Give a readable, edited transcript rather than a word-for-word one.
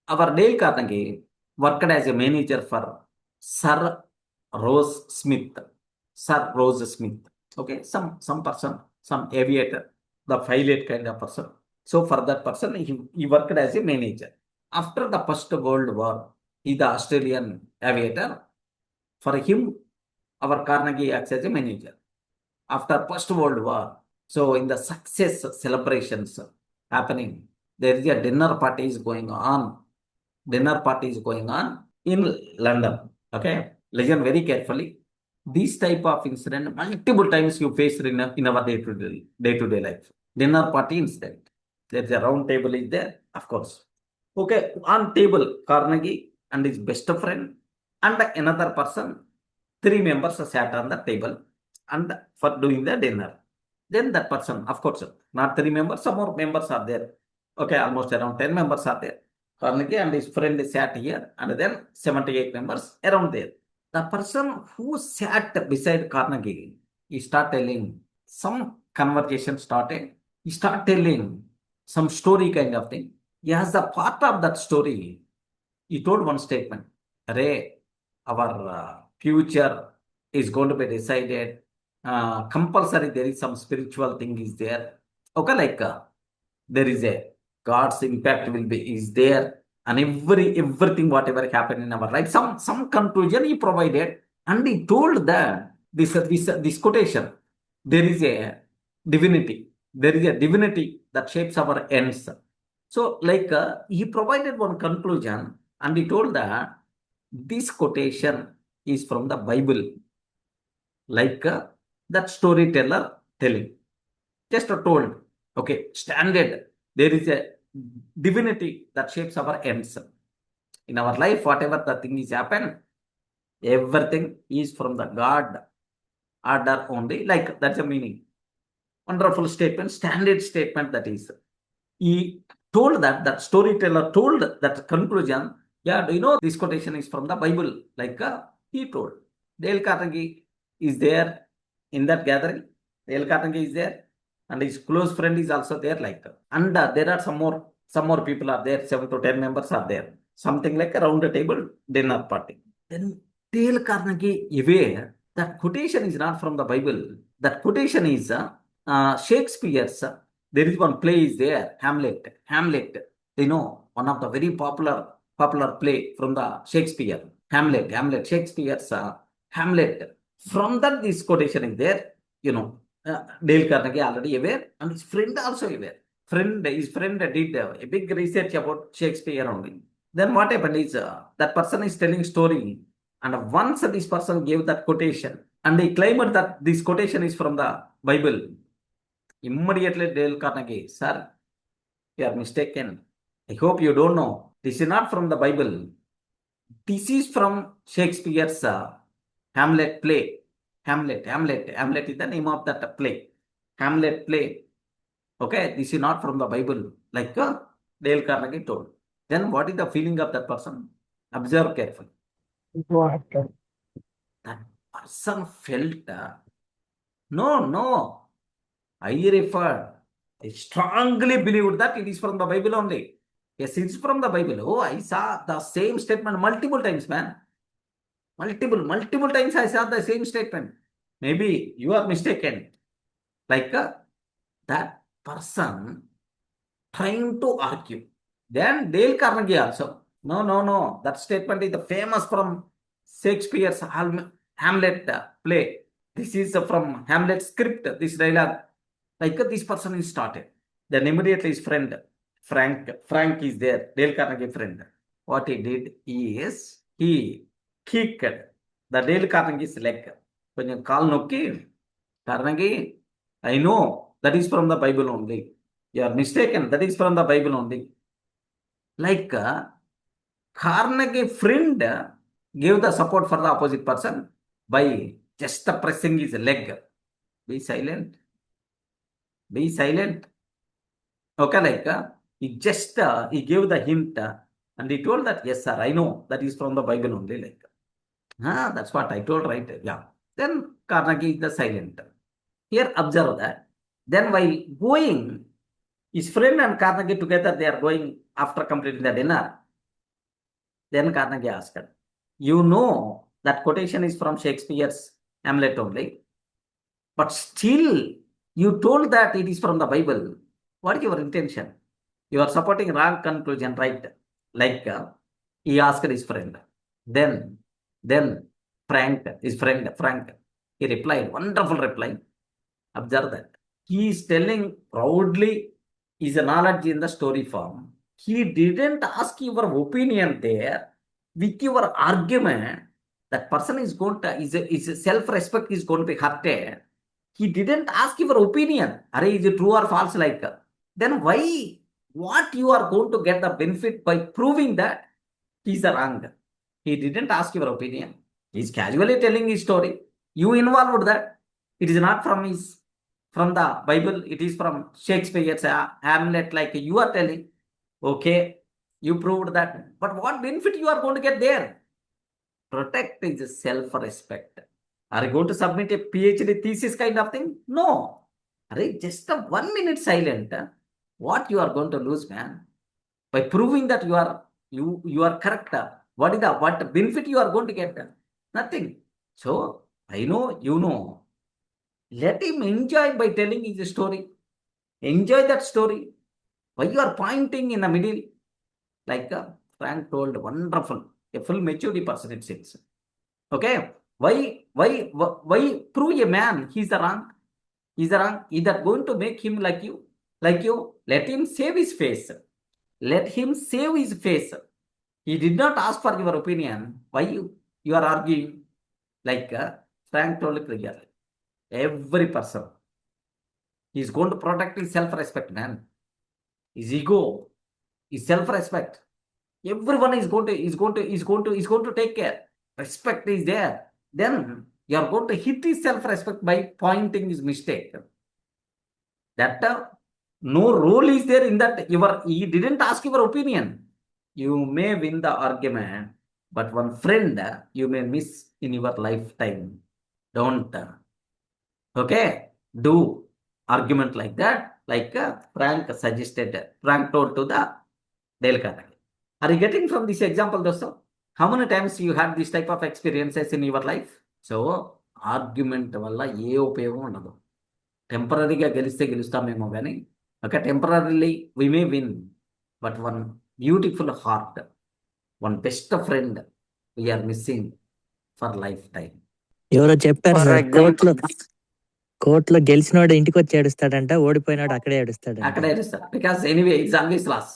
our Dale Carnegie worked as a manager for Sir Rose Smith. Sir Rose Smith. Okay, some person, some aviator, the pilot kind of person. So for that person, he worked as a manager. After the First World War, he the Australian aviator. For him, our Carnegie acts as a manager. After First World War, so in the success celebrations happening, there is a dinner party is going on. Dinner party is going on in London. Okay, listen very carefully. This type of incident multiple times you face in our day-to-day life. Dinner party incident. There's a round table is there, of course. Okay, on table, Carnegie and his best friend and another person, three members sat on the table and for doing the dinner. Then that person, of course, not three members, some more members are there. Okay, almost around 10 members are there. Carnegie and his friend sat here, and then 78 members around there. The person who sat beside Carnegie, he start telling some conversation started. He start telling some story kind of thing. As a part of that story, he told one statement. Array, our future is going to be decided. Compulsory, there is some spiritual thing is there. Okay, like there is a God's impact will be is there, and everything whatever happened in our life, some conclusion he provided, and he told that this quotation, there is a divinity that shapes our ends. So like he provided one conclusion, and he told that this quotation is from the Bible, like that storyteller telling. Just told, okay, standard. There is a divinity that shapes our ends. In our life, whatever the thing is happened, everything is from the God order only. Like that's the meaning. Wonderful statement, standard statement that is. He told that storyteller told that conclusion. Yeah, do you know this quotation is from the Bible? Like he told. Dale Carnegie is there in that gathering. Dale Carnegie is there, and his close friend is also there. Like, and there are some more people are there. 7 to 10 members are there. Something like a round table dinner party. Then Dale Carnegie aware that quotation is not from the Bible. That quotation is Shakespeare's. There is one play is there, Hamlet. Hamlet, one of the very popular play from the Shakespeare. Hamlet, Shakespeare's Hamlet. From that, this quotation is there. Dale Carnegie already aware, and his friend also aware. His friend did a big research about Shakespeare only. Then what happened is that person is telling story, and once this person gave that quotation, and he claimed that this quotation is from the Bible, immediately Dale Carnegie, sir, you are mistaken. I hope you don't know. This is not from the Bible. This is from Shakespeare's Hamlet play. Hamlet is the name of that play. Hamlet play. Okay, this is not from the Bible, like Dale Carnegie told. Then what is the feeling of that person? Observe carefully. What? That person felt, no, I referred. I strongly believed that it is from the Bible only. Yes, it's from the Bible. Oh, I saw the same statement multiple times, man. Multiple times I saw the same statement. Maybe you are mistaken. Like that person trying to argue. Then Dale Carnegie also. No. That statement is the famous from Shakespeare's Hamlet play. This is from Hamlet script, this dialogue. Like this person is started. Then immediately his friend, Frank is there, Dale Carnegie friend. What he did is, he kicked the Dale Carnegie's leg. கொஞ்சம் கால் நோக்கி, Carnegie, I know that is from the Bible only. You are mistaken. That is from the Bible only. Like Carnegie friend gave the support for the opposite person by just pressing his leg. Be silent. Be silent. Okay, like he gave the hint and he told that, yes, sir, I know that is from the Bible only. Like, that's what I told, right? Yeah. Then Carnegie is the silent. Here, observe that. Then while going, his friend and Carnegie together, they are going after completing the dinner. Then Carnegie asked, you know that quotation is from Shakespeare's Hamlet only, but still you told that it is from the Bible. What is your intention? You are supporting wrong conclusion, right? Like he asked his friend. Then Frank, he replied, wonderful reply. Observe that. He is telling proudly his knowledge in the story form. He didn't ask your opinion there. With your argument, that person is going to, his self-respect is going to be hurted. He didn't ask your opinion. Are is it true or false? Like, then why? What you are going to get the benefit by proving that he's wrong? He didn't ask your opinion. He's casually telling his story. You involved that. It is not from the Bible. It is from Shakespeare's Hamlet, like you are telling. Okay, you proved that. But what benefit you are going to get there? Protect is self-respect. Are you going to submit a PhD thesis kind of thing? No. Are just a 1 minute silent. What you are going to lose, man? By proving that you are correct. What benefit you are going to get? Nothing. So I know, you know. Let him enjoy by telling his story. Enjoy that story. Why you are pointing in the middle? Like Frank told, wonderful. A full maturity person, it seems. Okay. Why prove a man he's the wrong? He's the wrong. Is that going to make him like you? Like you? Let him save his face. Let him save his face. He did not ask for your opinion. Why you are arguing? Like Frank told clearly. Every person is going to protect his self-respect, man. His ego, his self-respect. Everyone is going to take care. Respect is there. Then you are going to hit his self-respect by pointing his mistake. That no role is there in that. He didn't ask your opinion. You may win the argument, but one friend you may miss in your lifetime. Don't. Okay, do argument like that, like Frank suggested. Frank told to the Dale Carnegie. Are you getting from this example, Dosto? How many times you had this type of experiences in your life? So, argument వల్ల ఏ ఉపయోగం ఉండదు. టెంపరీగా గెలిస్తే గెలుస్తామేమో కానీ okay temporarily we may win but one beautiful heart one best friend we're missing for lifetime. ఎవరో చెప్పారు sir, కోర్టులో గెలిచినోడు ఇంటికి వచ్చి ఏడుస్తాడంట, ఓడిపోయినాడు అక్కడే ఏడుస్తాడు. Because anyway it's always loss.